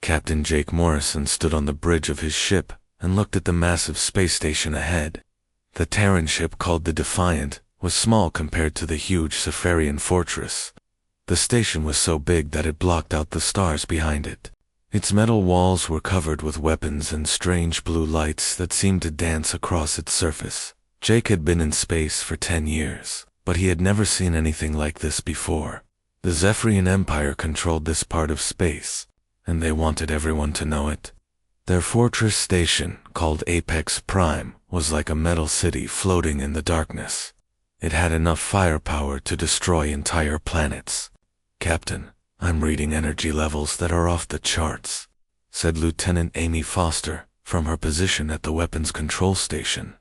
Captain Jake Morrison stood on the bridge of his ship and looked at the massive space station ahead. The Terran ship called the Defiant was small compared to the huge Siferian fortress. The station was so big that it blocked out the stars behind it. Its metal walls were covered with weapons and strange blue lights that seemed to dance across its surface. Jake had been in space for 10 years, but he had never seen anything like this before. The Zephyrian Empire controlled this part of space, and they wanted everyone to know it. Their fortress station, called Apex Prime, was like a metal city floating in the darkness. It had enough firepower to destroy entire planets. "Captain, I'm reading energy levels that are off the charts," said Lieutenant Amy Foster from her position at the weapons control station.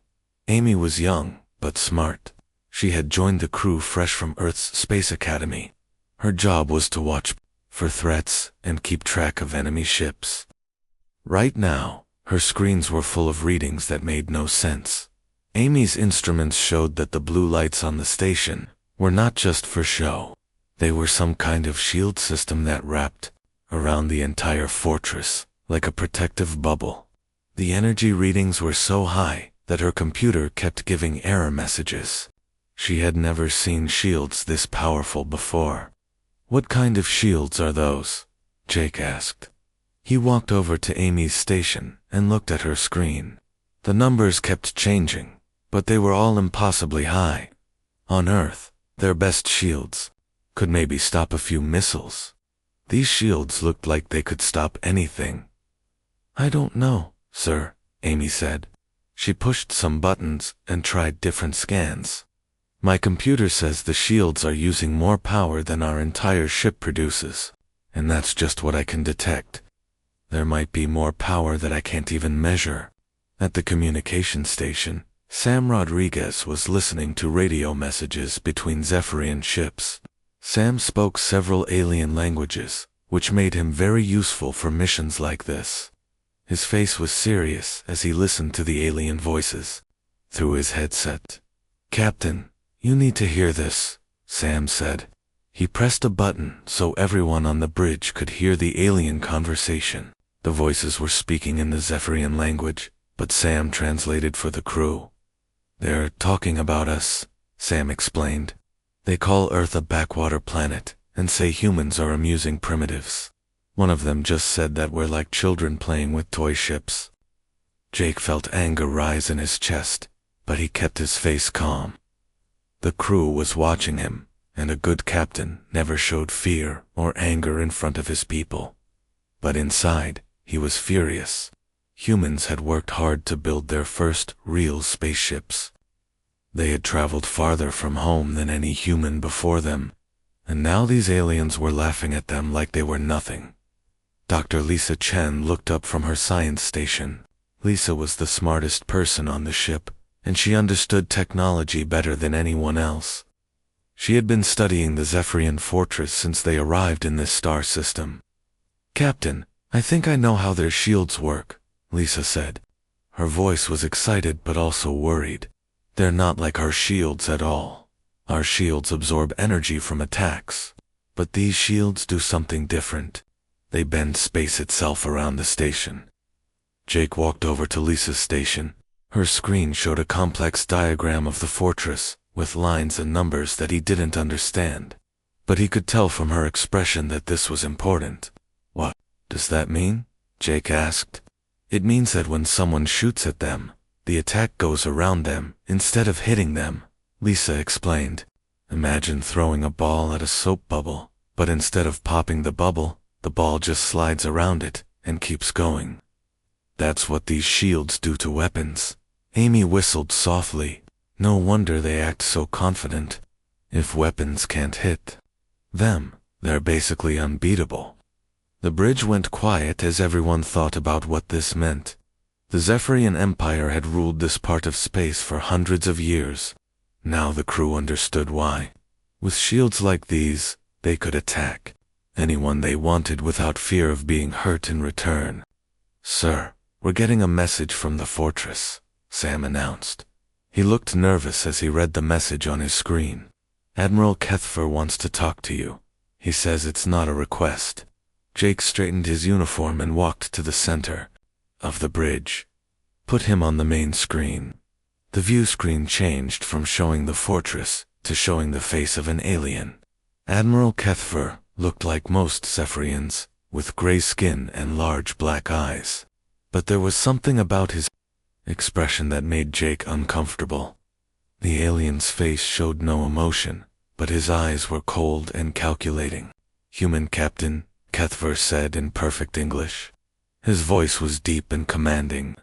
Amy was young, but smart. She had joined the crew fresh from Earth's Space Academy. Her job was to watch for threats and keep track of enemy ships. Right now, her screens were full of readings that made no sense. Amy's instruments showed that the blue lights on the station were not just for show. They were some kind of shield system that wrapped around the entire fortress like a protective bubble. The energy readings were so high that her computer kept giving error messages. She had never seen shields this powerful before. "What kind of shields are those?" Jake asked. He walked over to Amy's station and looked at her screen. The numbers kept changing, but they were all impossibly high. On Earth, their best shields could maybe stop a few missiles. These shields looked like they could stop anything. "I don't know, sir," Amy said. She pushed some buttons and tried different scans. "My computer says the shields are using more power than our entire ship produces, and that's just what I can detect. There might be more power that I can't even measure." At the communication station, Sam Rodriguez was listening to radio messages between Zephyrian ships. Sam spoke several alien languages, which made him very useful for missions like this. His face was serious as he listened to the alien voices through his headset. "Captain, you need to hear this," Sam said. He pressed a button so everyone on the bridge could hear the alien conversation. The voices were speaking in the Zephyrian language, but Sam translated for the crew. "They're talking about us," Sam explained. "They call Earth a backwater planet and say humans are amusing primitives. One of them just said that we're like children playing with toy ships." Jake felt anger rise in his chest, but he kept his face calm. The crew was watching him, and a good captain never showed fear or anger in front of his people. But inside, he was furious. Humans had worked hard to build their first real spaceships. They had traveled farther from home than any human before them, and now these aliens were laughing at them like they were nothing. Dr. Lisa Chen looked up from her science station. Lisa was the smartest person on the ship, and she understood technology better than anyone else. She had been studying the Zephyrian fortress since they arrived in this star system. "Captain, I think I know how their shields work," Lisa said. Her voice was excited but also worried. "They're not like our shields at all. Our shields absorb energy from attacks, but these shields do something different. They bend space itself around the station." Jake walked over to Lisa's station. Her screen showed a complex diagram of the fortress, with lines and numbers that he didn't understand. But he could tell from her expression that this was important. "What does that mean?" Jake asked. "It means that when someone shoots at them, the attack goes around them instead of hitting them," Lisa explained. "Imagine throwing a ball at a soap bubble, but instead of popping the bubble, the ball just slides around it and keeps going. That's what these shields do to weapons." Amy whistled softly. "No wonder they act so confident. If weapons can't hit them, they're basically unbeatable." The bridge went quiet as everyone thought about what this meant. The Zephyrian Empire had ruled this part of space for hundreds of years. Now the crew understood why. With shields like these, they could attack anyone they wanted without fear of being hurt in return. "Sir, we're getting a message from the fortress," Sam announced. He looked nervous as he read the message on his screen. "Admiral Kethfer wants to talk to you. He says it's not a request, Jake straightened his uniform and walked to the center of the bridge. Put him on the main screen. The view screen changed from showing the fortress to showing the face of an alien. Admiral Kethfer looked like most Zephyrians, with gray skin and large black eyes. But there was something about his expression that made Jake uncomfortable. The alien's face showed no emotion, but his eyes were cold and calculating. "Human Captain," Kethfer said in perfect English. His voice was deep and commanding.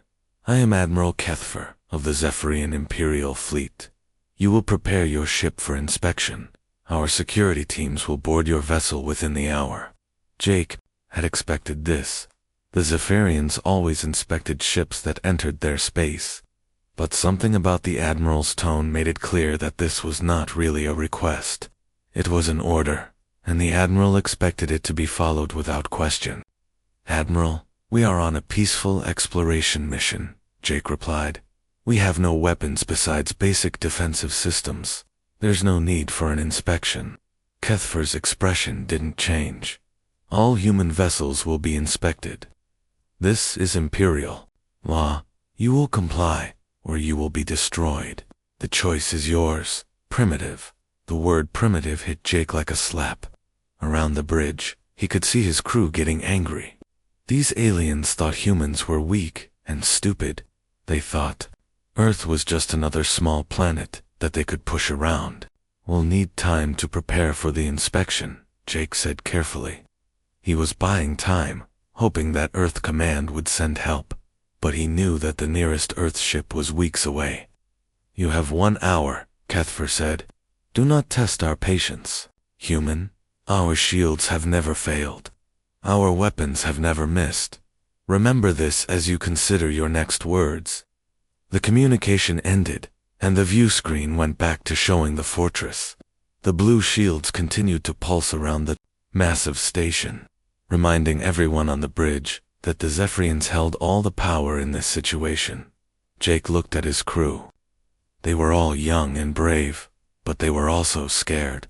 "I am Admiral Kethfer of the Zephyrian Imperial Fleet. You will prepare your ship for inspection. Our security teams will board your vessel within the hour." Jake had expected this. The Zephyrians always inspected ships that entered their space. But something about the Admiral's tone made it clear that this was not really a request. It was an order, and the Admiral expected it to be followed without question. "Admiral, we are on a peaceful exploration mission," Jake replied. "We have no weapons besides basic defensive systems. There's no need for an inspection." Kethfer's expression didn't change. "All human vessels will be inspected. This is Imperial law. You will comply, or you will be destroyed. The choice is yours." Primitive. The word primitive hit Jake like a slap. Around the bridge, he could see his crew getting angry. These aliens thought humans were weak and stupid. They thought Earth was just another small planet that they could push around. "We'll need time to prepare for the inspection," Jake said carefully. He was buying time, hoping that Earth Command would send help, but he knew that the nearest Earth ship was weeks away. "You have 1 hour," Kethfer said. "Do not test our patience, human. Our shields have never failed. Our weapons have never missed. Remember this as you consider your next words." The communication ended, and the view screen went back to showing the fortress. The blue shields continued to pulse around the massive station, reminding everyone on the bridge that the Zephyrians held all the power in this situation. Jake looked at his crew. They were all young and brave, but they were also scared.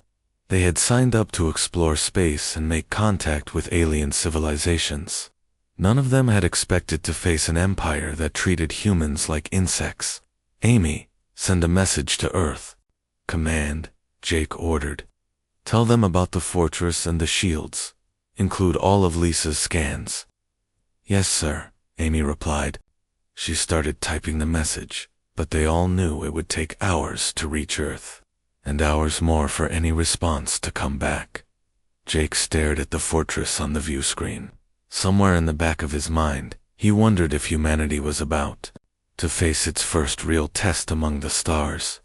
They had signed up to explore space and make contact with alien civilizations. None of them had expected to face an empire that treated humans like insects. "Amy, send a message to Earth." "Command," Jake ordered. "Tell them about the fortress and the shields. Include all of Lisa's scans." "Yes, sir," Amy replied. She started typing the message, but they all knew it would take hours to reach Earth, and hours more for any response to come back. Jake stared at the fortress on the view screen. Somewhere in the back of his mind, he wondered if humanity was about to face its first real test among the stars.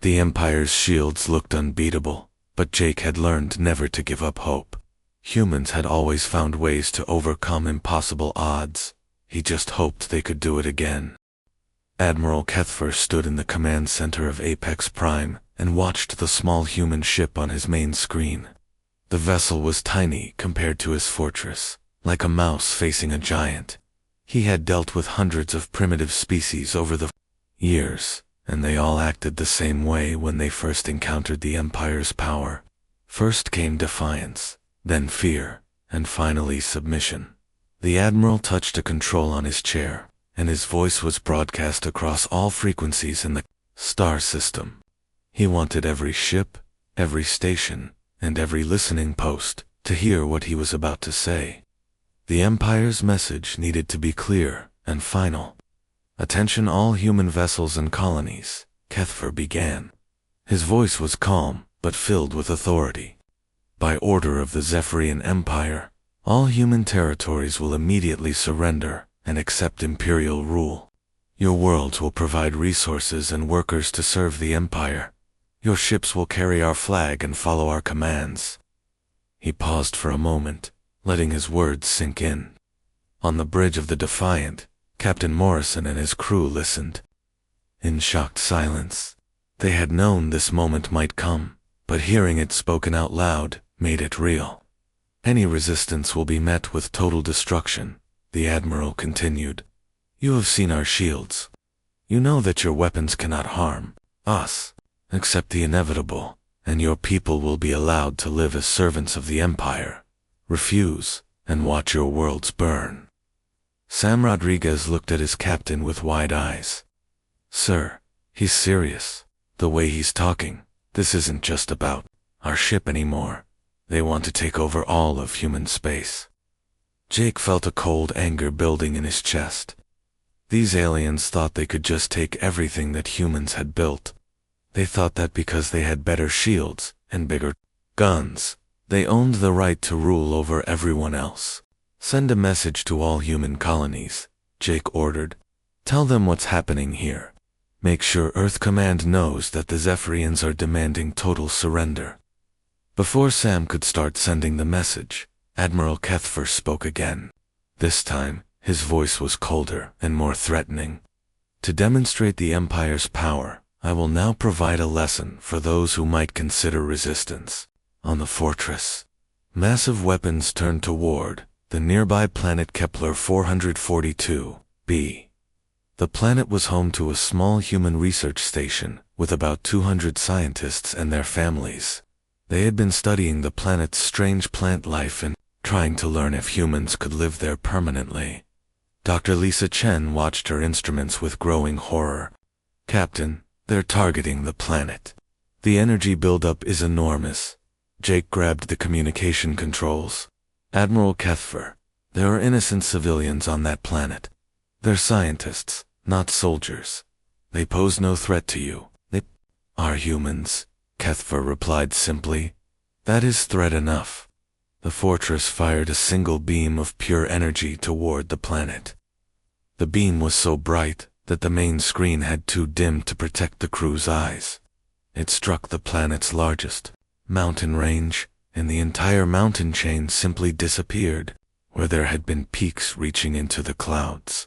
The Empire's shields looked unbeatable, but Jake had learned never to give up hope. Humans had always found ways to overcome impossible odds. He just hoped they could do it again. Admiral Kethfer stood in the command center of Apex Prime and watched the small human ship on his main screen. The vessel was tiny compared to his fortress, like a mouse facing a giant. He had dealt with hundreds of primitive species over the years, and they all acted the same way when they first encountered the Empire's power. First came defiance, then fear, and finally submission. The Admiral touched a control on his chair, and his voice was broadcast across all frequencies in the star system. He wanted every ship, every station, and every listening post to hear what he was about to say. The Empire's message needed to be clear and final. "Attention all human vessels and colonies," Kethfer began. His voice was calm, but filled with authority. "By order of the Zephyrian Empire, all human territories will immediately surrender and accept Imperial rule. Your worlds will provide resources and workers to serve the Empire. Your ships will carry our flag and follow our commands." He paused for a moment, letting his words sink in. On the bridge of the Defiant, Captain Morrison and his crew listened in shocked silence. They had known this moment might come, but hearing it spoken out loud made it real. "Any resistance will be met with total destruction," the Admiral continued. "You have seen our shields. You know that your weapons cannot harm us, except the inevitable, and your people will be allowed to live as servants of the Empire. Refuse, and watch your worlds burn." Sam Rodriguez looked at his captain with wide eyes. "Sir, he's serious. The way he's talking, this isn't just about our ship anymore. They want to take over all of human space." Jake felt a cold anger building in his chest. These aliens thought they could just take everything that humans had built. They thought that because they had better shields and bigger guns, they owned the right to rule over everyone else. "Send a message to all human colonies," Jake ordered. "Tell them what's happening here. Make sure Earth Command knows that the Zephyrians are demanding total surrender." Before Sam could start sending the message, Admiral Kethfer spoke again. This time, his voice was colder and more threatening. "To demonstrate the Empire's power, I will now provide a lesson for those who might consider resistance. On the fortress, massive weapons turned toward the nearby planet Kepler 442b. The planet was home to a small human research station with about 200 scientists and their families. They had been studying the planet's strange plant life and trying to learn if humans could live there permanently. Dr. Lisa Chen watched her instruments with growing horror. "Captain, they're targeting the planet. The energy buildup is enormous." Jake grabbed the communication controls. "Admiral Kethfer, there are innocent civilians on that planet. They're scientists, not soldiers. They pose no threat to you. They are humans," Kethfer replied simply. "That is threat enough." The fortress fired a single beam of pure energy toward the planet. The beam was so bright that the main screen had too dim to protect the crew's eyes. It struck the planet's largest mountain range, and the entire mountain chain simply disappeared, where there had been peaks reaching into the clouds.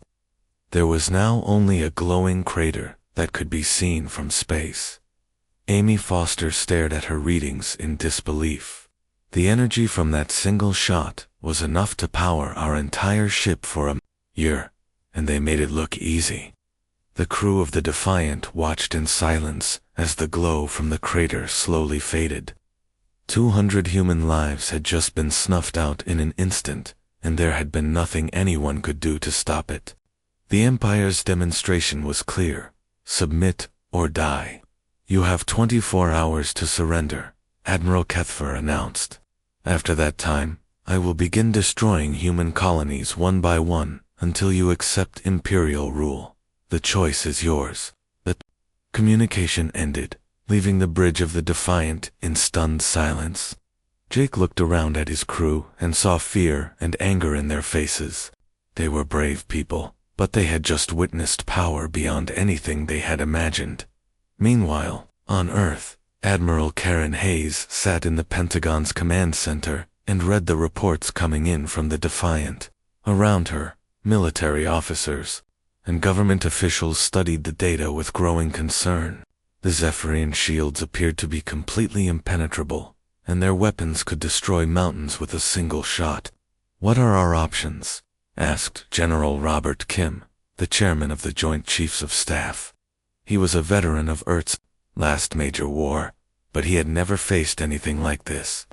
There was now only a glowing crater that could be seen from space. Amy Foster stared at her readings in disbelief. The energy from that single shot was enough to power our entire ship for a year, and they made it look easy. The crew of the Defiant watched in silence as the glow from the crater slowly faded. 200 human lives had just been snuffed out in an instant, and there had been nothing anyone could do to stop it. The Empire's demonstration was clear: submit or die. "You have 24 hours to surrender," Admiral Kethfer announced. "After that time, I will begin destroying human colonies one by one until you accept Imperial rule. The choice is yours." The communication ended, leaving the bridge of the Defiant in stunned silence. Jake looked around at his crew and saw fear and anger in their faces. They were brave people, but they had just witnessed power beyond anything they had imagined. Meanwhile, on Earth, Admiral Karen Hayes sat in the Pentagon's command center and read the reports coming in from the Defiant. Around her, military officers and government officials studied the data with growing concern. The Zephyrian shields appeared to be completely impenetrable, and their weapons could destroy mountains with a single shot. "What are our options?" asked General Robert Kim, the chairman of the Joint Chiefs of Staff. He was a veteran of Earth's last major war, but he had never faced anything like this.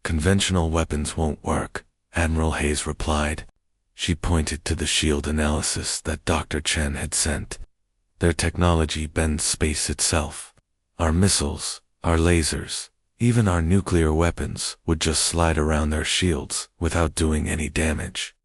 "Conventional weapons won't work," Admiral Hayes replied. She pointed to the shield analysis that Dr. Chen had sent. "Their technology bends space itself. Our missiles, our lasers, even our nuclear weapons would just slide around their shields without doing any damage."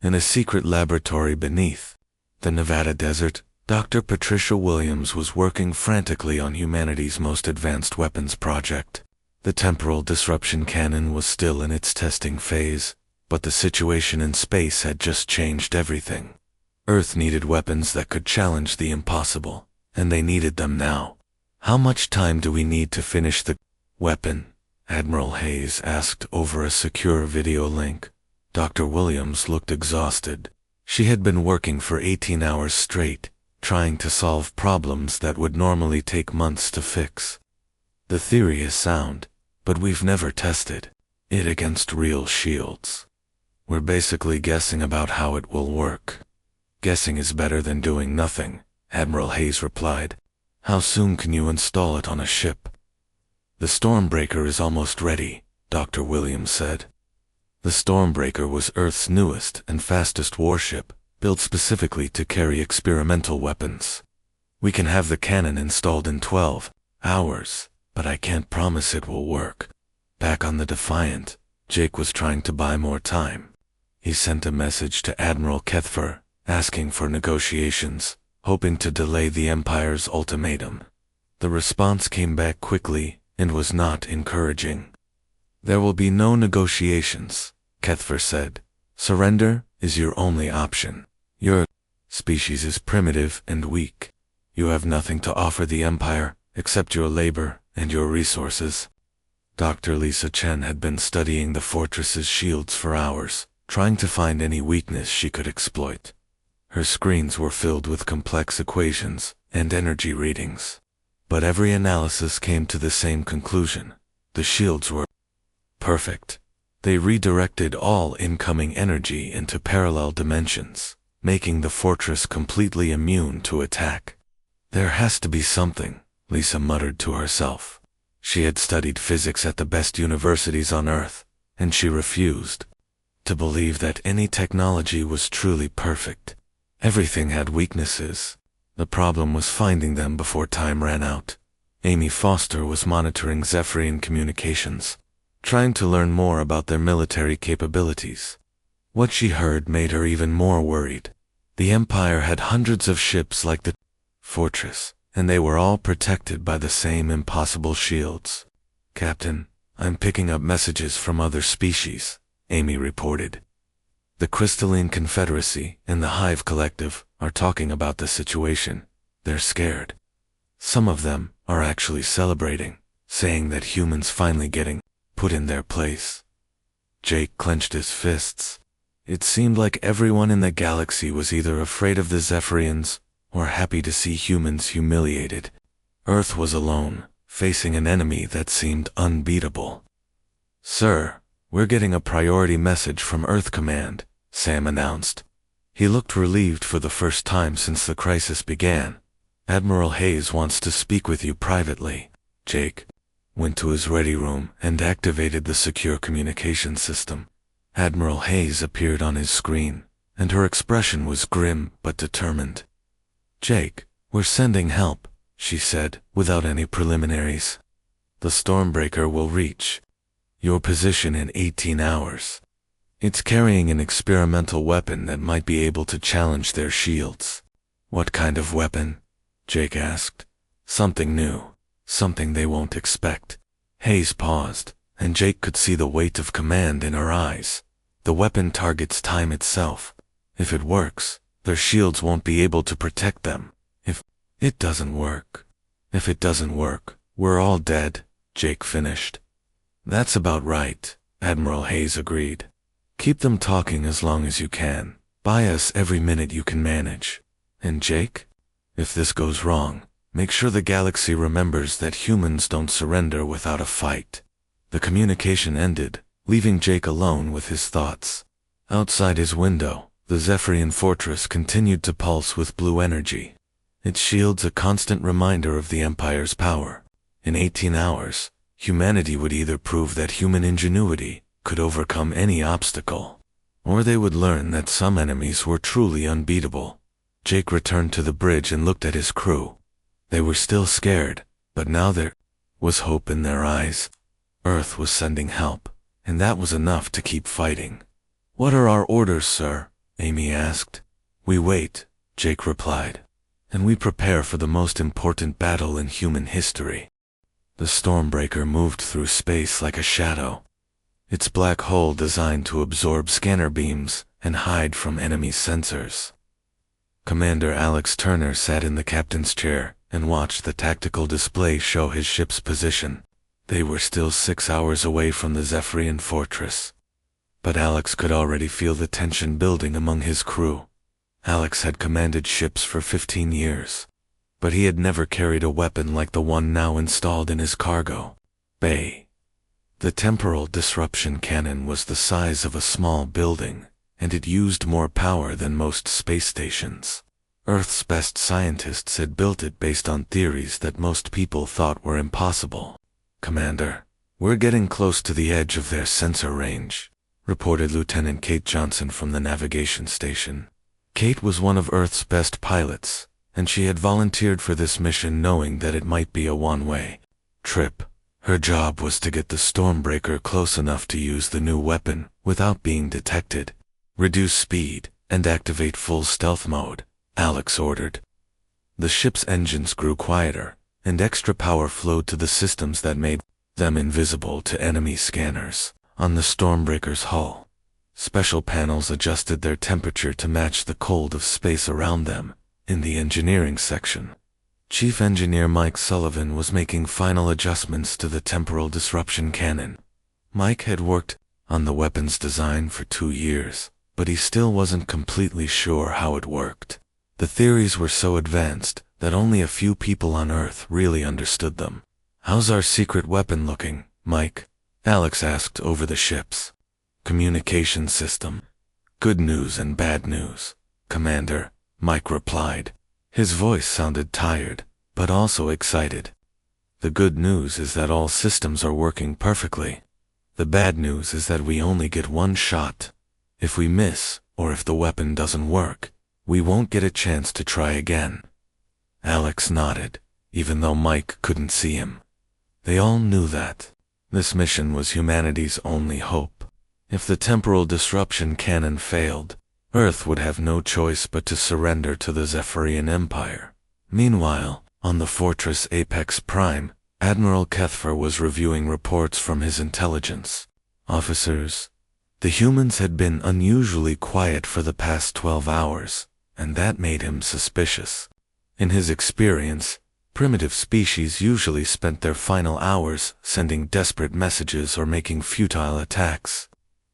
In a secret laboratory beneath the Nevada desert, Dr. Patricia Williams was working frantically on humanity's most advanced weapons project. The temporal disruption cannon was still in its testing phase, but the situation in space had just changed everything. Earth needed weapons that could challenge the impossible, and they needed them now. "How much time do we need to finish the weapon?" Admiral Hayes asked over a secure video link. Dr. Williams looked exhausted. She had been working for 18 hours straight, trying to solve problems that would normally take months to fix. "The theory is sound, but we've never tested it against real shields. We're basically guessing about how it will work." "Guessing is better than doing nothing," Admiral Hayes replied. "How soon can you install it on a ship?" "The Stormbreaker is almost ready," Dr. Williams said. The Stormbreaker was Earth's newest and fastest warship, built specifically to carry experimental weapons. We can have the cannon installed in 12 hours, but I can't promise it will work. Back on the Defiant, Jake was trying to buy more time. He sent a message to Admiral Kethfer, asking for negotiations, hoping to delay the Empire's ultimatum. The response came back quickly and was not encouraging. "There will be no negotiations," Kethfer said. "Surrender is your only option. Your species is primitive and weak. You have nothing to offer the Empire except your labor and your resources." Dr. Lisa Chen had been studying the fortress's shields for hours, trying to find any weakness she could exploit. Her screens were filled with complex equations and energy readings. But every analysis came to the same conclusion. The shields were perfect. They redirected all incoming energy into parallel dimensions, making the fortress completely immune to attack. "There has to be something," Lisa muttered to herself. She had studied physics at the best universities on Earth, and she refused to believe that any technology was truly perfect. Everything had weaknesses. The problem was finding them before time ran out. Amy Foster was monitoring Zephyrian communications, trying to learn more about their military capabilities. What she heard made her even more worried. The Empire had hundreds of ships like the fortress, and they were all protected by the same impossible shields. "Captain, I'm picking up messages from other species," Amy reported. "The Crystalline Confederacy and the Hive Collective are talking about the situation. They're scared. Some of them are actually celebrating, saying that humans finally getting put in their place." Jake clenched his fists. It seemed like everyone in the galaxy was either afraid of the Zephyrians or happy to see humans humiliated. Earth was alone, facing an enemy that seemed unbeatable. "Sir, we're getting a priority message from Earth Command," Sam announced. He looked relieved for the first time since the crisis began. "Admiral Hayes wants to speak with you privately." Jake went to his ready room and activated the secure communication system. Admiral Hayes appeared on his screen, and her expression was grim but determined. "Jake, we're sending help," she said, without any preliminaries. "The Stormbreaker will reach your position in 18 hours. It's carrying an experimental weapon that might be able to challenge their shields." "What kind of weapon?" Jake asked. "Something new. Something they won't expect." Hayes paused, and Jake could see the weight of command in her eyes. "The weapon targets time itself. If it works, their shields won't be able to protect them. If it doesn't work, we're all dead," Jake finished. "That's about right," Admiral Hayes agreed. "Keep them talking as long as you can. Buy us every minute you can manage. And Jake, if this goes wrong, make sure the galaxy remembers that humans don't surrender without a fight." The communication ended, leaving Jake alone with his thoughts. Outside his window, the Zephyrian fortress continued to pulse with blue energy. Its shields a constant reminder of the Empire's power. In 18 hours, humanity would either prove that human ingenuity could overcome any obstacle, or they would learn that some enemies were truly unbeatable. Jake returned to the bridge and looked at his crew. They were still scared, but now there was hope in their eyes. Earth was sending help, and that was enough to keep fighting. "What are our orders, sir?" Amy asked. "We wait," Jake replied, "and we prepare for the most important battle in human history." The Stormbreaker moved through space like a shadow, its black hull designed to absorb scanner beams and hide from enemy sensors. Commander Alex Turner sat in the captain's chair and watched the tactical display show his ship's position. They were still 6 hours away from the Zephyrian fortress, but Alex could already feel the tension building among his crew. Alex had commanded ships for 15 years, but he had never carried a weapon like the one now installed in his cargo bay. The temporal disruption cannon was the size of a small building, and it used more power than most space stations. Earth's best scientists had built it based on theories that most people thought were impossible. "Commander, we're getting close to the edge of their sensor range," reported Lieutenant Kate Johnson from the navigation station. Kate was one of Earth's best pilots, and she had volunteered for this mission knowing that it might be a one-way trip. Her job was to get the Stormbreaker close enough to use the new weapon without being detected. Reduce speed and activate full stealth mode, Alex ordered. The ship's engines grew quieter, and extra power flowed to the systems that made them invisible to enemy scanners. On the Stormbreaker's hull, special panels adjusted their temperature to match the cold of space around them. In the engineering section, Chief Engineer Mike Sullivan was making final adjustments to the temporal disruption cannon. Mike had worked on the weapon's design for 2 years, but he still wasn't completely sure how it worked. The theories were so advanced that only a few people on Earth really understood them. "How's our secret weapon looking, Mike?" Alex asked over the ship's communication system. "Good news and bad news, Commander," Mike replied. His voice sounded tired, but also excited. "The good news is that all systems are working perfectly. The bad news is that we only get one shot. If we miss, or if the weapon doesn't work, we won't get a chance to try again." Alex nodded, even though Mike couldn't see him. They all knew that this mission was humanity's only hope. If the temporal disruption cannon failed, Earth would have no choice but to surrender to the Zephyrian Empire. Meanwhile, on the Fortress Apex Prime, Admiral Kethfer was reviewing reports from his intelligence officers. The humans had been unusually quiet for the past 12 hours, and that made him suspicious. In his experience, primitive species usually spent their final hours sending desperate messages or making futile attacks.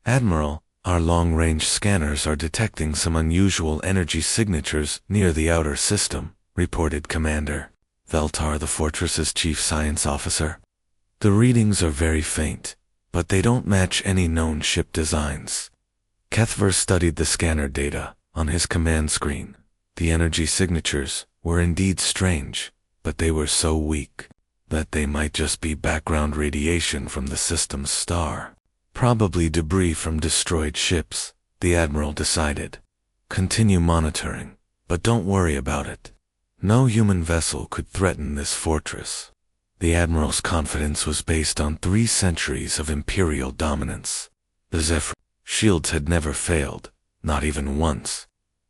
"Admiral, our long-range scanners are detecting some unusual energy signatures near the outer system," reported Commander Veltar, the fortress's chief science officer. "The readings are very faint, but they don't match any known ship designs." Kethver studied the scanner data on his command screen. The energy signatures were indeed strange, but they were so weak that they might just be background radiation from the system's star. Probably debris from destroyed ships, the Admiral decided. "Continue monitoring, but don't worry about it. No human vessel could threaten this fortress." The Admiral's confidence was based on 3 centuries of Imperial dominance. The Zephyr shields had never failed, not even once.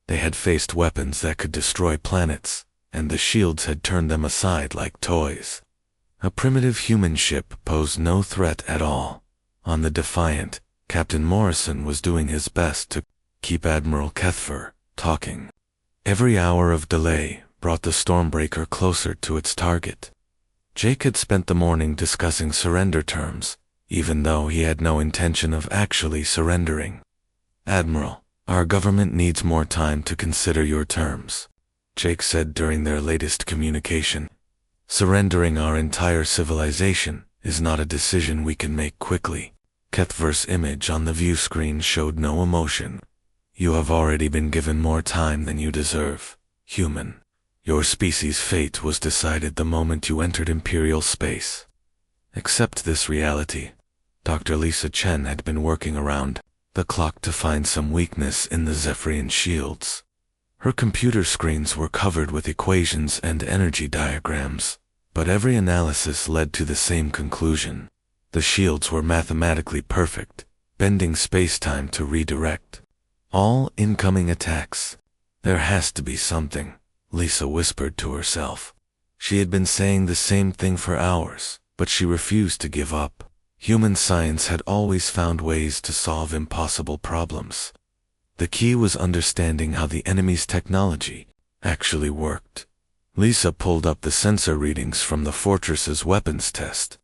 They had faced weapons that could destroy planets, and the shields had turned them aside like toys. A primitive human ship posed no threat at all. On the Defiant, Captain Morrison was doing his best to keep Admiral Kethfer talking. Every hour of delay brought the Stormbreaker closer to its target. Jake had spent the morning discussing surrender terms, even though he had no intention of actually surrendering. "Admiral, our government needs more time to consider your terms," Jake said during their latest communication. "Surrendering our entire civilization is not a decision we can make quickly." Kethver's image on the view screen showed no emotion. "You have already been given more time than you deserve, human. Your species' fate was decided the moment you entered Imperial space." Accept this reality. Dr. Lisa Chen had been working around the clock to find some weakness in the Zephyrian shields. Her computer screens were covered with equations and energy diagrams, but every analysis led to the same conclusion. The shields were mathematically perfect, bending space-time to redirect all incoming attacks. "There has to be something," Lisa whispered to herself. She had been saying the same thing for hours, but she refused to give up. Human science had always found ways to solve impossible problems. The key was understanding how the enemy's technology actually worked. Lisa pulled up the sensor readings from the fortress's weapons test.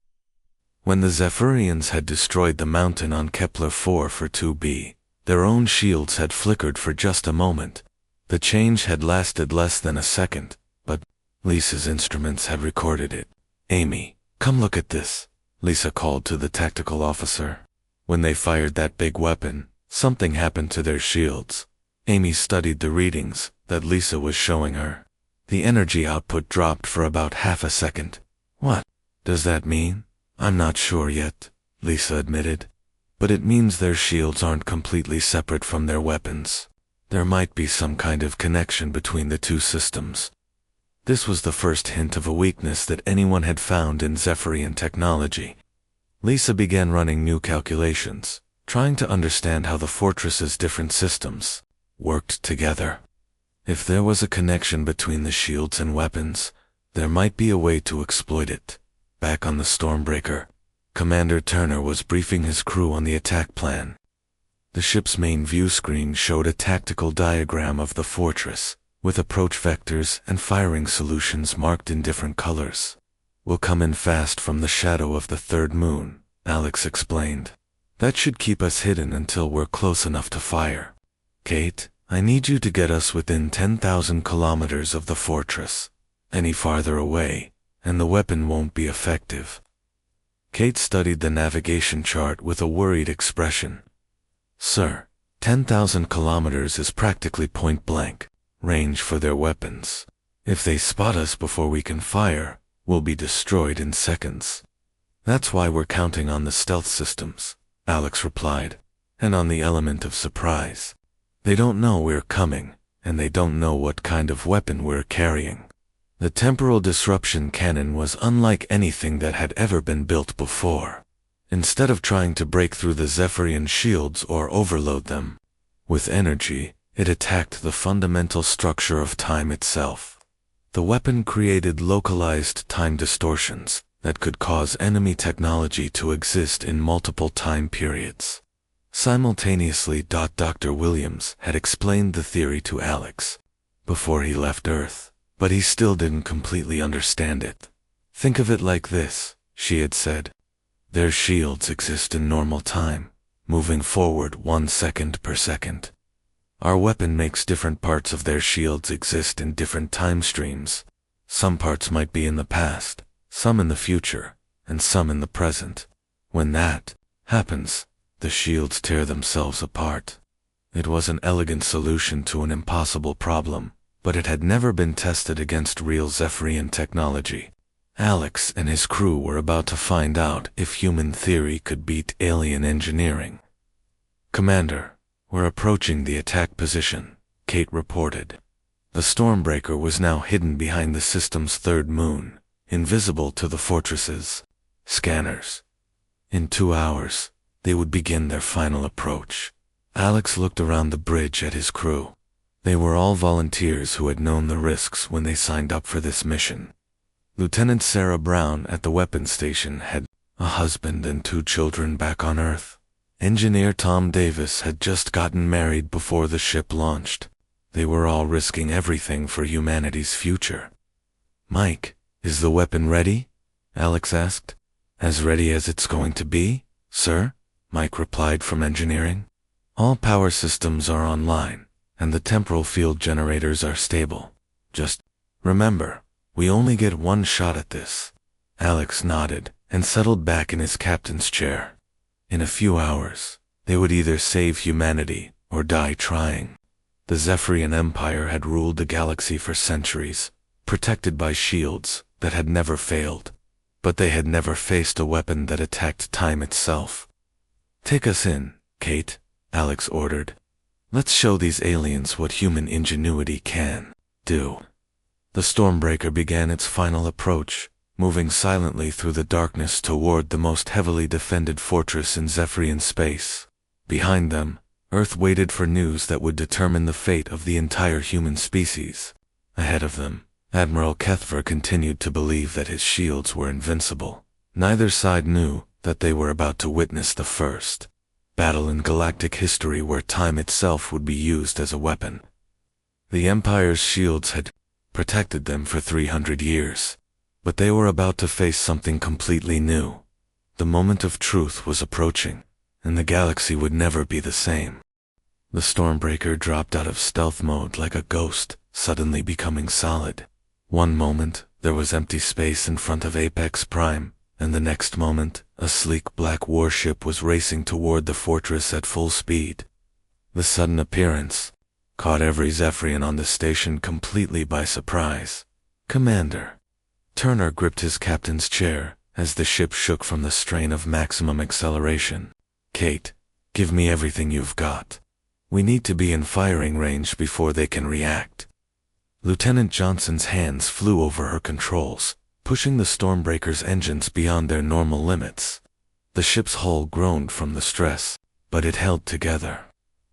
When the Zephyrians had destroyed the mountain on Kepler 4 for 2b, their own shields had flickered for just a moment. The change had lasted less than a second, but Lisa's instruments had recorded it. "Amy, come look at this," Lisa called to the tactical officer. When they fired that big weapon, something happened to their shields. Amy studied the readings that Lisa was showing her. The energy output dropped for about half a second. "What does that mean?" "I'm not sure yet," Lisa admitted. but it means their shields aren't completely separate from their weapons. There might be some kind of connection between the two systems. This was the first hint of a weakness that anyone had found in Zephyrian technology. Lisa began running new calculations, trying to understand how the fortress's different systems worked together. If there was a connection between the shields and weapons, there might be a way to exploit it. Back on the Stormbreaker, Commander Turner was briefing his crew on the attack plan. The ship's main view screen showed a tactical diagram of the fortress, with approach vectors and firing solutions marked in different colors. "We'll come in fast from the shadow of the third moon," Alex explained. "That should keep us hidden until we're close enough to fire. Kate, I need you to get us within 10,000 kilometers of the fortress. Any farther away, and the weapon won't be effective." Kate studied the navigation chart with a worried expression. "Sir, 10,000 kilometers is practically point-blank range for their weapons. If they spot us before we can fire, we'll be destroyed in seconds." "That's why we're counting on the stealth systems," Alex replied, "and on the element of surprise. They don't know we're coming, and they don't know what kind of weapon we're carrying." The temporal disruption cannon was unlike anything that had ever been built before. Instead of trying to break through the Zephyrian shields or overload them with energy, it attacked the fundamental structure of time itself. The weapon created localized time distortions that could cause enemy technology to exist in multiple time periods. Simultaneously, Dr. Williams had explained the theory to Alex before he left Earth, but he still didn't completely understand it. "Think of it like this," she had said. "Their shields exist in normal time, moving forward 1 second per second. Our weapon makes different parts of their shields exist in different time streams. Some parts might be in the past, some in the future, and some in the present. When that happens, the shields tear themselves apart." It was an elegant solution to an impossible problem, but it had never been tested against real Zephyrian technology. Alex and his crew were about to find out if human theory could beat alien engineering. "Commander, we're approaching the attack position," Kate reported. The Stormbreaker was now hidden behind the system's third moon, invisible to the fortress's scanners. In 2 hours, they would begin their final approach. Alex looked around the bridge at his crew. They were all volunteers who had known the risks when they signed up for this mission. Lieutenant Sarah Brown at the weapons station had a husband and 2 children back on Earth. Engineer Tom Davis had just gotten married before the ship launched. They were all risking everything for humanity's future. "Mike, is the weapon ready?" Alex asked. "As ready as it's going to be, sir," Mike replied from engineering. "All power systems are online, and the temporal field generators are stable. Just remember, we only get 1 shot at this." Alex nodded and settled back in his captain's chair. In a few hours, they would either save humanity or die trying. The Zephyrian Empire had ruled the galaxy for centuries, protected by shields that had never failed, but they had never faced a weapon that attacked time itself. "Take us in, Kate," Alex ordered. "Let's show these aliens what human ingenuity can do." The Stormbreaker began its final approach, moving silently through the darkness toward the most heavily defended fortress in Zephyrian space. Behind them, Earth waited for news that would determine the fate of the entire human species. Ahead of them, Admiral Kethver continued to believe that his shields were invincible. Neither side knew that they were about to witness the first battle in galactic history where time itself would be used as a weapon. The Empire's shields had protected them for 300 years. But they were about to face something completely new. The moment of truth was approaching, and the galaxy would never be the same. The Stormbreaker dropped out of stealth mode like a ghost, suddenly becoming solid. One moment, there was empty space in front of Apex Prime, and the next moment, a sleek black warship was racing toward the fortress at full speed. The sudden appearance caught every Zephyrian on the station completely by surprise. "Commander." Turner gripped his captain's chair as the ship shook from the strain of maximum acceleration. Kate, give me everything you've got. We need to be in firing range before they can react. Lieutenant Johnson's hands flew over her controls, pushing the Stormbreaker's engines beyond their normal limits. The ship's hull groaned from the stress, but it held together.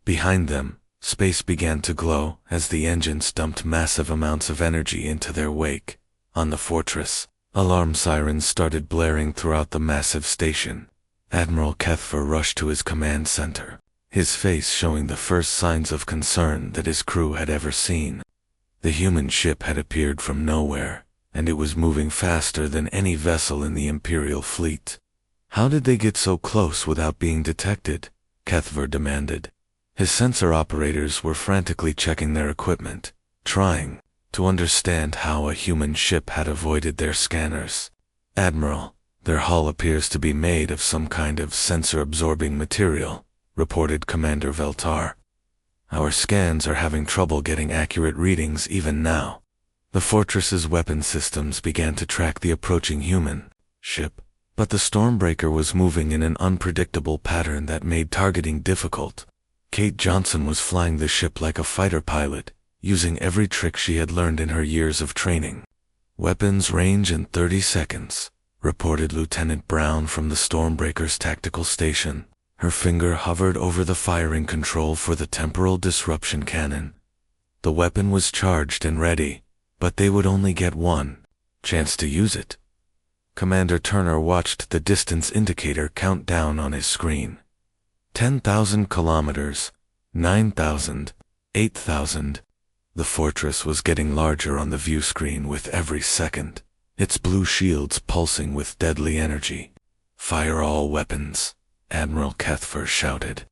Behind them, space began to glow as the engines dumped massive amounts of energy into their wake. On the fortress, alarm sirens started blaring throughout the massive station. Admiral Kethfer rushed to his command center, his face showing the first signs of concern that his crew had ever seen. The human ship had appeared from nowhere, and it was moving faster than any vessel in the Imperial fleet. How did they get so close without being detected? Kethver demanded. His sensor operators were frantically checking their equipment, trying to understand how a human ship had avoided their scanners. Admiral, their hull appears to be made of some kind of sensor-absorbing material, reported Commander Veltar. Our scans are having trouble getting accurate readings even now. The fortress's weapon systems began to track the approaching human ship, but the Stormbreaker was moving in an unpredictable pattern that made targeting difficult. Kate Johnson was flying the ship like a fighter pilot, using every trick she had learned in her years of training. Weapons range in 30 seconds, reported Lieutenant Brown from the Stormbreaker's tactical station. Her finger hovered over the firing control for the temporal disruption cannon. The weapon was charged and ready, but they would only get one chance to use it. Commander Turner watched the distance indicator count down on his screen. 10,000 kilometers, 9,000, 8,000. The fortress was getting larger on the view screen with every second, its blue shields pulsing with deadly energy. Fire all weapons, Admiral Kethfer shouted.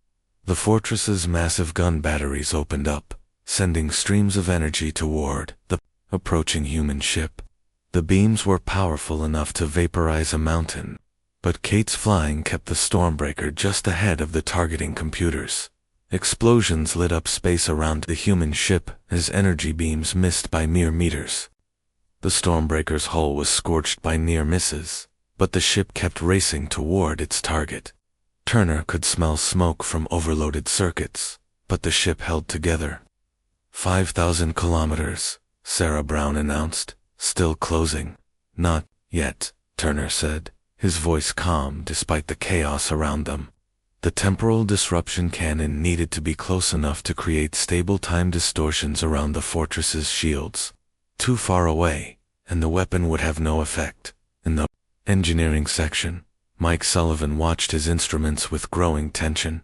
The fortress's massive gun batteries opened up, sending streams of energy toward the approaching human ship. The beams were powerful enough to vaporize a mountain, but Kate's flying kept the Stormbreaker just ahead of the targeting computers. Explosions lit up space around the human ship as energy beams missed by mere meters. The Stormbreaker's hull was scorched by near misses, but the ship kept racing toward its target. Turner could smell smoke from overloaded circuits, but the ship held together. 5,000 kilometers, Sarah Brown announced, still closing. Not yet, Turner said, his voice calm despite the chaos around them. The temporal disruption cannon needed to be close enough to create stable time distortions around the fortress's shields. Too far away, and the weapon would have no effect. In the engineering section, Mike Sullivan watched his instruments with growing tension.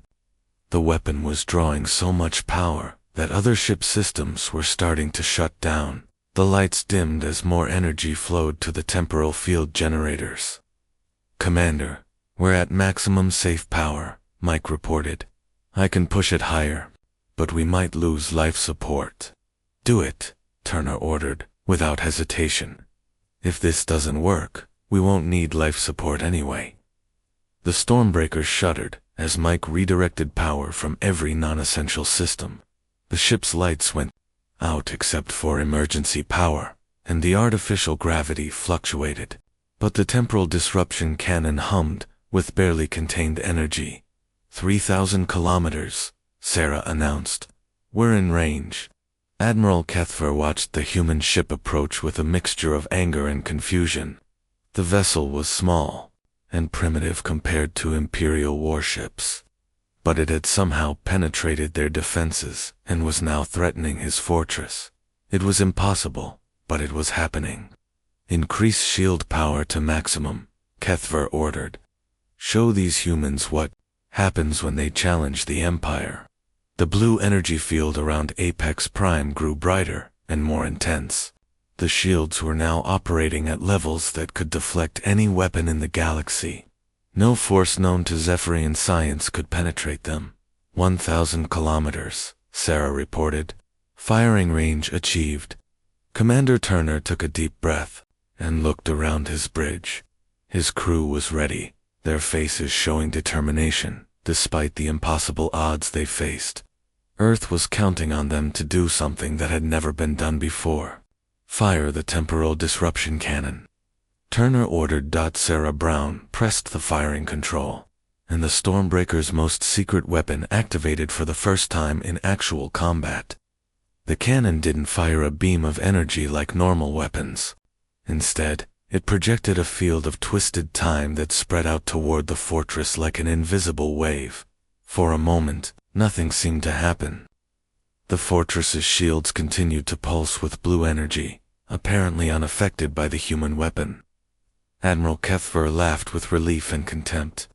The weapon was drawing so much power that other ship systems were starting to shut down. The lights dimmed as more energy flowed to the temporal field generators. Commander, we're at maximum safe power, Mike reported. I can push it higher, but we might lose life support. Do it, Turner ordered, without hesitation. If this doesn't work, we won't need life support anyway. The Stormbreaker shuddered as Mike redirected power from every non-essential system. The ship's lights went out except for emergency power, and the artificial gravity fluctuated. But the temporal disruption cannon hummed with barely contained energy. 3,000 kilometers, Sarah announced. We're in range. Admiral Kethfer watched the human ship approach with a mixture of anger and confusion. The vessel was small and primitive compared to Imperial warships, but it had somehow penetrated their defenses and was now threatening his fortress. It was impossible, but it was happening. Increase shield power to maximum, Kethver ordered. Show these humans what happens when they challenge the Empire. The blue energy field around Apex Prime grew brighter and more intense. The shields were now operating at levels that could deflect any weapon in the galaxy. No force known to Zephyrian science could penetrate them. 1,000 kilometers, Sarah reported. Firing range achieved. Commander Turner took a deep breath and looked around his bridge. His crew was ready, their faces showing determination, despite the impossible odds they faced. Earth was counting on them to do something that had never been done before. Fire the temporal disruption cannon, Turner ordered. Sarah Brown pressed the firing control, and the Stormbreaker's most secret weapon activated for the first time in actual combat. The cannon didn't fire a beam of energy like normal weapons. Instead, it projected a field of twisted time that spread out toward the fortress like an invisible wave. For a moment, nothing seemed to happen. The fortress's shields continued to pulse with blue energy, apparently unaffected by the human weapon. Admiral Kethver laughed with relief and contempt.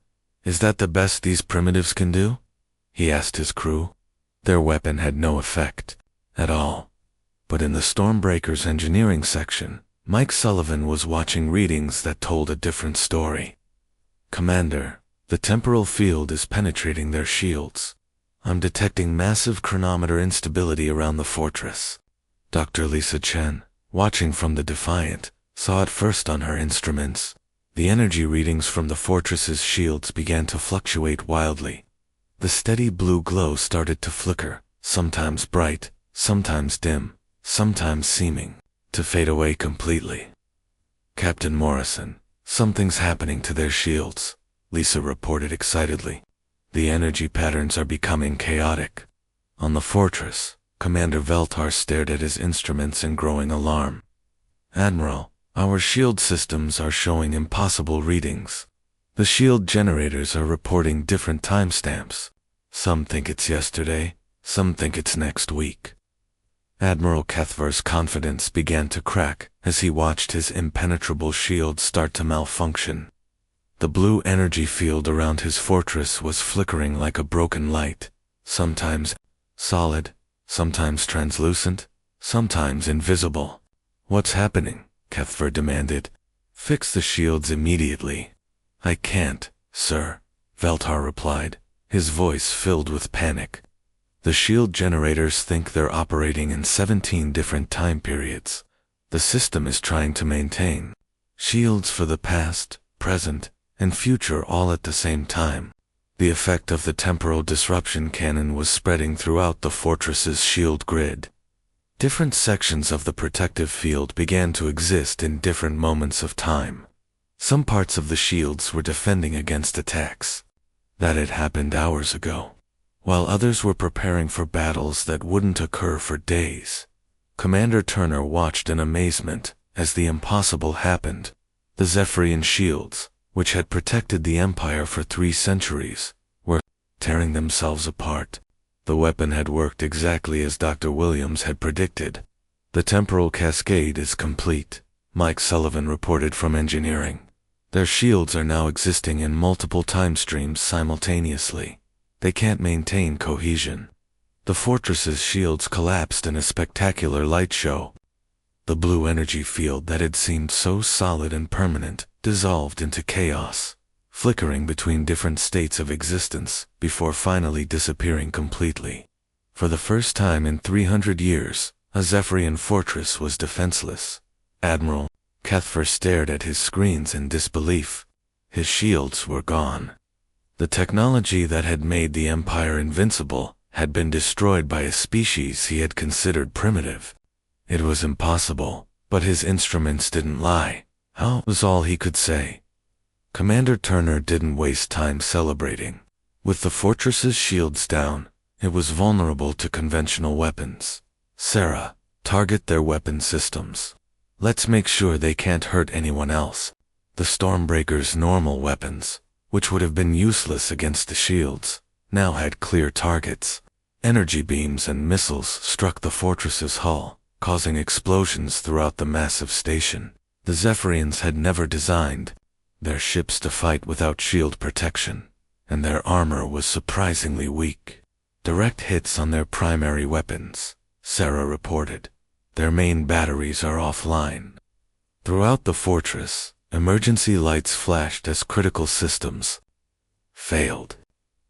"Is that the best these primitives can do?" he asked his crew. Their weapon had no effect at all. But in the Stormbreaker's engineering section, Mike Sullivan was watching readings that told a different story. "Commander, the temporal field is penetrating their shields. I'm detecting massive chronometer instability around the fortress." Dr. Lisa Chen, watching from the Defiant, saw it first on her instruments. The energy readings from the fortress's shields began to fluctuate wildly. The steady blue glow started to flicker, sometimes bright, sometimes dim, sometimes seeming to fade away completely. "Captain Morrison, something's happening to their shields," Lisa reported excitedly. "The energy patterns are becoming chaotic." On the fortress, Commander Veltar stared at his instruments in growing alarm. "Admiral, our shield systems are showing impossible readings. The shield generators are reporting different timestamps. Some think it's yesterday, some think it's next week." Admiral Kethver's confidence began to crack as he watched his impenetrable shield start to malfunction. The blue energy field around his fortress was flickering like a broken light, sometimes solid, sometimes translucent, sometimes invisible. "What's happening?" Kethver demanded. "Fix the shields immediately." "I can't, sir," Veltar replied, his voice filled with panic. "The shield generators think they're operating in 17 different time periods. The system is trying to maintain shields for the past, present, and future all at the same time." The effect of the temporal disruption cannon was spreading throughout the fortress's shield grid. Different sections of the protective field began to exist in different moments of time. Some parts of the shields were defending against attacks that had happened hours ago, while others were preparing for battles that wouldn't occur for days. Commander Turner watched in amazement as the impossible happened. The Zephyrian shields, which had protected the Empire for 3 centuries, were tearing themselves apart. The weapon had worked exactly as Dr. Williams had predicted. "The temporal cascade is complete," Mike Sullivan reported from engineering. "Their shields are now existing in multiple time streams simultaneously. They can't maintain cohesion." The fortress's shields collapsed in a spectacular light show. The blue energy field that had seemed so solid and permanent dissolved into chaos, flickering between different states of existence before finally disappearing completely. For the first time in 300 years, a Zephyrian fortress was defenseless. Admiral Kethver stared at his screens in disbelief. His shields were gone. The technology that had made the Empire invincible had been destroyed by a species he had considered primitive. It was impossible, but his instruments didn't lie. How was all he could say. Commander Turner didn't waste time celebrating. With the fortress's shields down, it was vulnerable to conventional weapons. "Sarah, target their weapon systems. Let's make sure they can't hurt anyone else." The Stormbreaker's normal weapons, which would have been useless against the shields, now had clear targets. Energy beams and missiles struck the fortress's hull, causing explosions throughout the massive station. The Zephyrians had never designed their ships to fight without shield protection, and their armor was surprisingly weak. "Direct hits on their primary weapons," Sarah reported. "Their main batteries are offline." Throughout the fortress, emergency lights flashed as critical systems failed.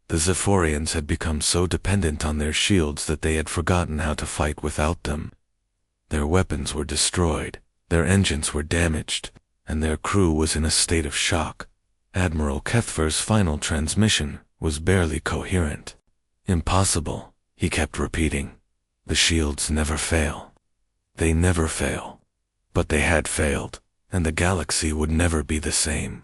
The Zephyrians had become so dependent on their shields that they had forgotten how to fight without them. Their weapons were destroyed, their engines were damaged, and their crew was in a state of shock. Admiral Kethver's final transmission was barely coherent. "Impossible," he kept repeating. "The shields never fail. They never fail." But they had failed, and the galaxy would never be the same.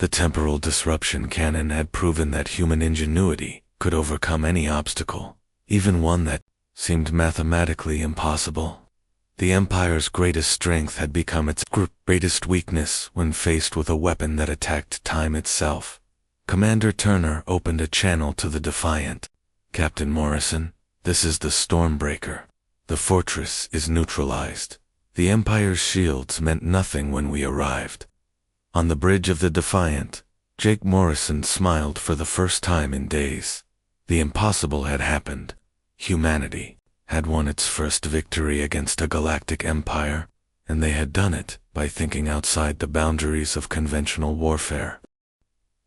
The temporal disruption cannon had proven that human ingenuity could overcome any obstacle, even one that seemed mathematically impossible. The Empire's greatest strength had become its greatest weakness when faced with a weapon that attacked time itself. Commander Turner opened a channel to the Defiant. "Captain Morrison, this is the Stormbreaker. The fortress is neutralized. The Empire's shields meant nothing when we arrived." On the bridge of the Defiant, Jake Morrison smiled for the first time in days. The impossible had happened. Humanity had won its first victory against a galactic empire, and they had done it by thinking outside the boundaries of conventional warfare.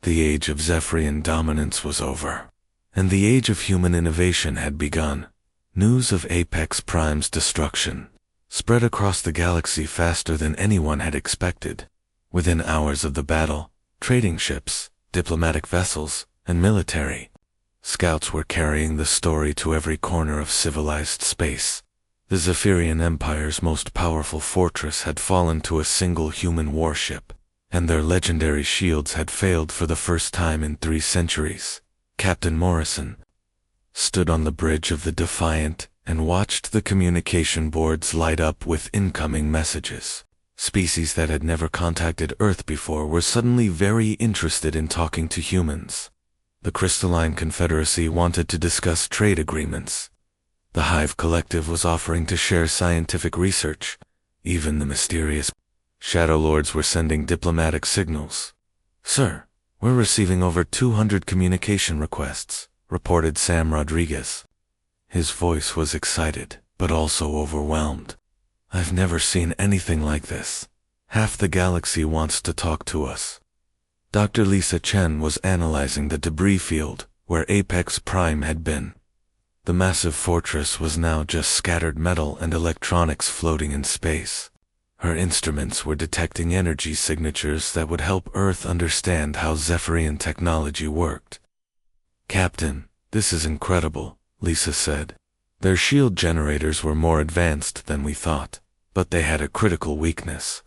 The age of Zephyrian dominance was over, and the age of human innovation had begun. News of Apex Prime's destruction spread across the galaxy faster than anyone had expected. Within hours of the battle, trading ships, diplomatic vessels, and military scouts were carrying the story to every corner of civilized space. The Zephyrian Empire's most powerful fortress had fallen to a single human warship, and their legendary shields had failed for the first time in 3 centuries. Captain Morrison stood on the bridge of the Defiant and watched the communication boards light up with incoming messages. Species that had never contacted Earth before were suddenly very interested in talking to humans. The Crystalline Confederacy wanted to discuss trade agreements. The Hive Collective was offering to share scientific research. Even the mysterious Shadow Lords were sending diplomatic signals. "Sir, we're receiving over 200 communication requests," reported Sam Rodriguez. His voice was excited, but also overwhelmed. "I've never seen anything like this. Half the galaxy wants to talk to us." Dr. Lisa Chen was analyzing the debris field where Apex Prime had been. The massive fortress was now just scattered metal and electronics floating in space. Her instruments were detecting energy signatures that would help Earth understand how Zephyrian technology worked. "Captain, this is incredible," Lisa said. "Their shield generators were more advanced than we thought, but they had a critical weakness.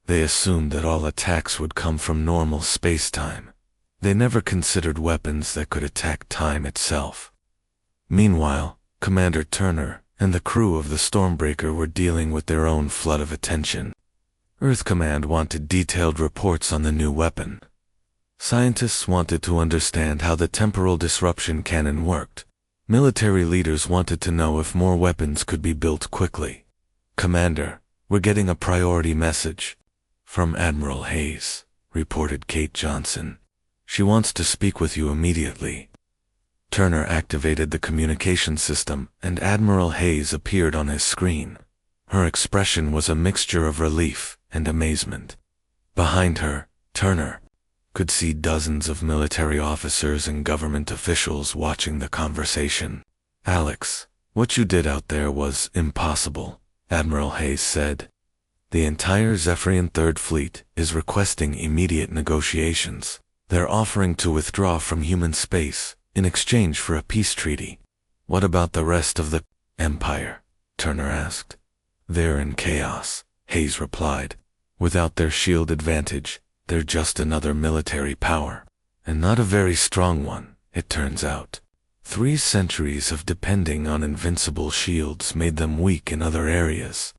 They assumed that all attacks would come from normal space-time. They never considered weapons that could attack time itself." Meanwhile, Commander Turner and the crew of the Stormbreaker were dealing with their own flood of attention. Earth Command wanted detailed reports on the new weapon. Scientists wanted to understand how the temporal disruption cannon worked. Military leaders wanted to know if more weapons could be built quickly. "Commander, we're getting a priority message from Admiral Hayes," reported Kate Johnson. "She wants to speak with you immediately." Turner activated the communication system, and Admiral Hayes appeared on his screen. Her expression was a mixture of relief and amazement. Behind her, Turner could see dozens of military officers and government officials watching the conversation. "Alex, what you did out there was impossible," Admiral Hayes said. "The entire Zephyrian Third Fleet is requesting immediate negotiations. They're offering to withdraw from human space in exchange for a peace treaty." "What about the rest of the Empire?" Turner asked. "They're in chaos," Hayes replied. "Without their shield advantage, they're just another military power. And not a very strong one, it turns out. 3 centuries of depending on invincible shields made them weak in other areas."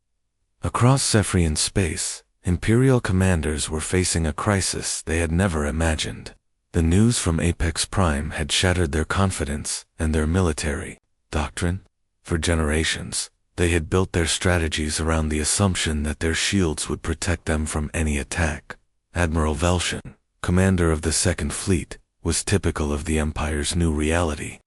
Across Zephyrian space, Imperial commanders were facing a crisis they had never imagined. The news from Apex Prime had shattered their confidence and their military doctrine. For generations, they had built their strategies around the assumption that their shields would protect them from any attack. Admiral Velshin, commander of the Second Fleet, was typical of the Empire's new reality.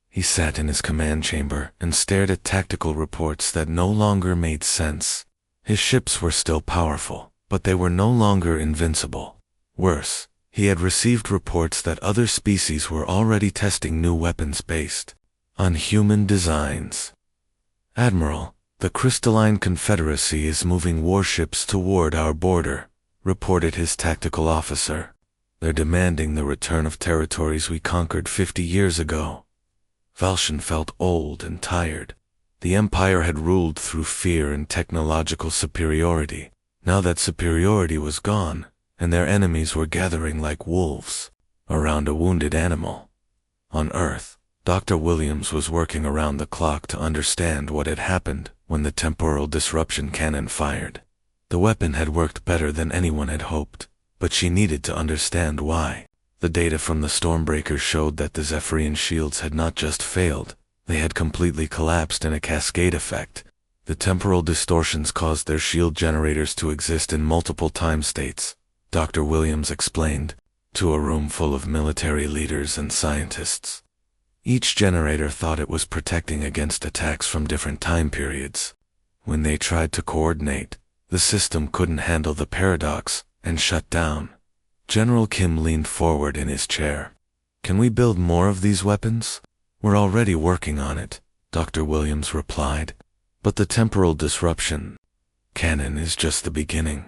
He sat in his command chamber and stared at tactical reports that no longer made sense. His ships were still powerful, but they were no longer invincible. Worse, he had received reports that other species were already testing new weapons based on human designs. "Admiral, the Crystalline Confederacy is moving warships toward our border," reported his tactical officer. "They're demanding the return of territories we conquered 50 years ago." Velshin felt old and tired. The Empire had ruled through fear and technological superiority. Now that superiority was gone, and their enemies were gathering like wolves around a wounded animal. On Earth, Dr. Williams was working around the clock to understand what had happened when the temporal disruption cannon fired. The weapon had worked better than anyone had hoped, but she needed to understand why. The data from the Stormbreakers showed that the Zephyrian shields had not just failed, they had completely collapsed in a cascade effect. The temporal distortions caused their shield generators to exist in multiple time states, Dr. Williams explained, to a room full of military leaders and scientists. Each generator thought it was protecting against attacks from different time periods. When they tried to coordinate, the system couldn't handle the paradox and shut down. General Kim leaned forward in his chair. "Can we build more of these weapons?" "We're already working on it," Dr. Williams replied. "But the temporal disruption cannon is just the beginning.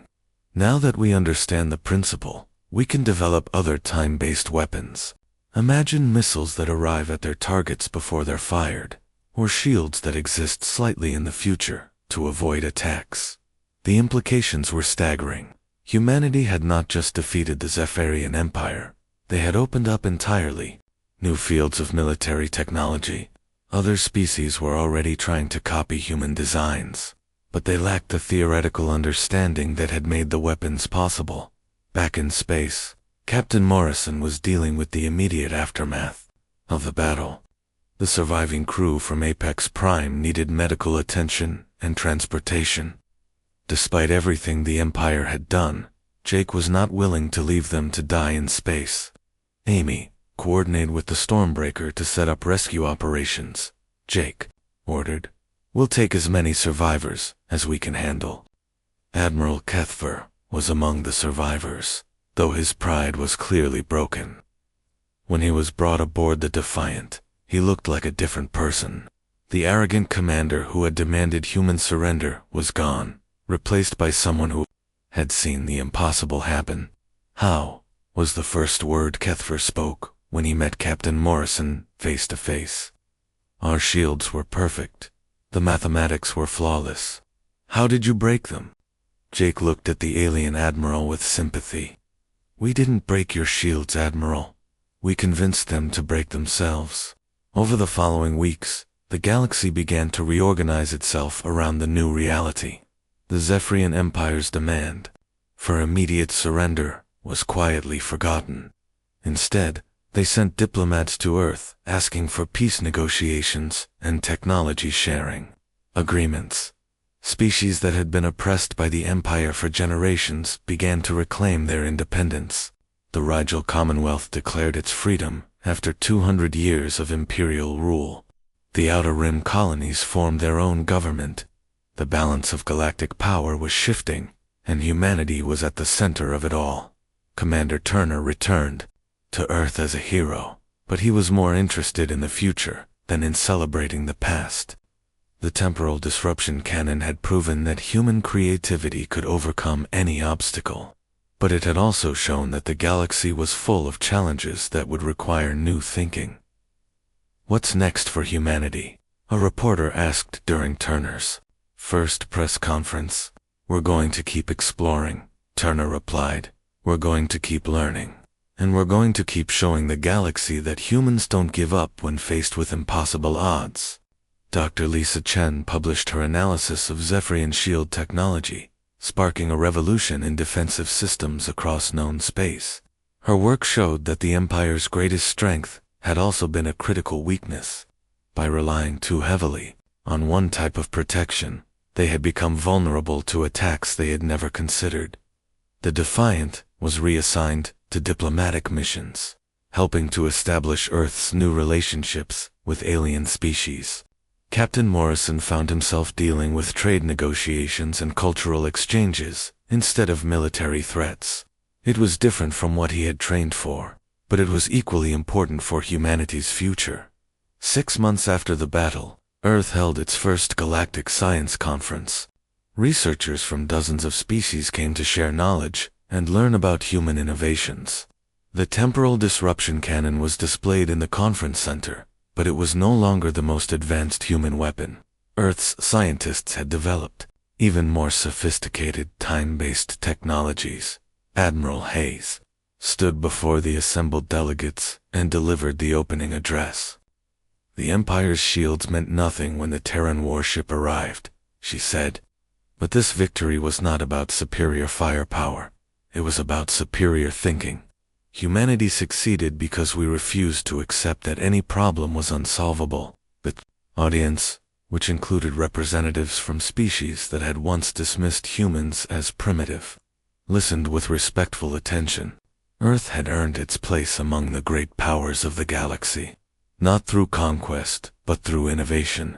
Now that we understand the principle, we can develop other time-based weapons. Imagine missiles that arrive at their targets before they're fired, or shields that exist slightly in the future to avoid attacks." The implications were staggering. Humanity had not just defeated the Zephyrian Empire, they had opened up entirely new fields of military technology. Other species were already trying to copy human designs, but they lacked the theoretical understanding that had made the weapons possible. Back in space, Captain Morrison was dealing with the immediate aftermath of the battle. The surviving crew from Apex Prime needed medical attention and transportation. Despite everything the Empire had done, Jake was not willing to leave them to die in space. "Amy, coordinate with the Stormbreaker to set up rescue operations," Jake ordered. "We'll take as many survivors as we can handle." Admiral Kethver was among the survivors, though his pride was clearly broken. When he was brought aboard the Defiant, he looked like a different person. The arrogant commander who had demanded human surrender was gone, replaced by someone who had seen the impossible happen. "How?" was the first word Kethver spoke when he met Captain Morrison face to face. "Our shields were perfect. The mathematics were flawless. How did you break them?" Jake looked at the alien admiral with sympathy. "We didn't break your shields, Admiral. We convinced them to break themselves." Over the following weeks, the galaxy began to reorganize itself around the new reality. The Zephyrian Empire's demand for immediate surrender was quietly forgotten. Instead, they sent diplomats to Earth asking for peace negotiations and technology sharing agreements. Species that had been oppressed by the Empire for generations began to reclaim their independence. The Rigel Commonwealth declared its freedom after 200 years of imperial rule. The Outer Rim colonies formed their own government. The balance of galactic power was shifting, and humanity was at the center of it all. Commander Turner returned to Earth as a hero, but he was more interested in the future than in celebrating the past. The temporal disruption cannon had proven that human creativity could overcome any obstacle, but it had also shown that the galaxy was full of challenges that would require new thinking. "What's next for humanity?" a reporter asked during Turner's first press conference. "We're going to keep exploring," Turner replied. "We're going to keep learning. And we're going to keep showing the galaxy that humans don't give up when faced with impossible odds." Dr. Lisa Chen published her analysis of Zephyrian shield technology, sparking a revolution in defensive systems across known space. Her work showed that the Empire's greatest strength had also been a critical weakness. By relying too heavily on one type of protection, they had become vulnerable to attacks they had never considered. The Defiant was reassigned to diplomatic missions, helping to establish Earth's new relationships with alien species. Captain Morrison found himself dealing with trade negotiations and cultural exchanges instead of military threats. It was different from what he had trained for, but it was equally important for humanity's future. 6 months after the battle, Earth held its first Galactic Science Conference. Researchers from dozens of species came to share knowledge and learn about human innovations. The temporal disruption cannon was displayed in the conference center, but it was no longer the most advanced human weapon. Earth's scientists had developed even more sophisticated time-based technologies. Admiral Hayes, stood before the assembled delegates and delivered the opening address. The Empire's shields meant nothing when the Terran Warship arrived, she said. But this victory was not about superior firepower. It was about superior thinking. Humanity succeeded because we refused to accept that any problem was unsolvable. The audience, which included representatives from species that had once dismissed humans as primitive, listened with respectful attention. Earth had earned its place among the great powers of the galaxy, not through conquest, but through innovation.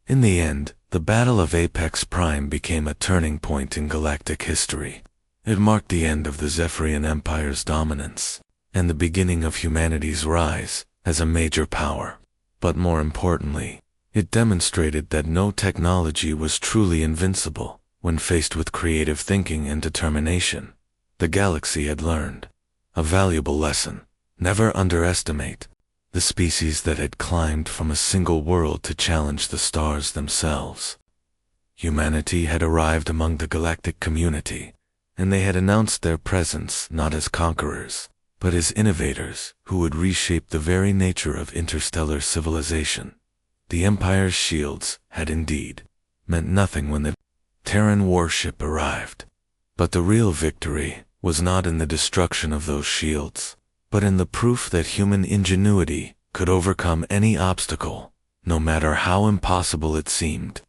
In the end, the Battle of Apex Prime became a turning point in galactic history. It marked the end of the Zephyrian Empire's dominance, and the beginning of humanity's rise as a major power. But more importantly, it demonstrated that no technology was truly invincible when faced with creative thinking and determination. The galaxy had learned a valuable lesson: never underestimate the species that had climbed from a single world to challenge the stars themselves. Humanity had arrived among the galactic community, and they had announced their presence not as conquerors, but as innovators who would reshape the very nature of interstellar civilization. The Empire's shields had indeed meant nothing when the Terran Warship arrived. But the real victory was not in the destruction of those shields, but in the proof that human ingenuity could overcome any obstacle, no matter how impossible it seemed.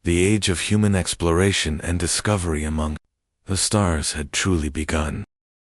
The age of human exploration and discovery among the stars had truly begun.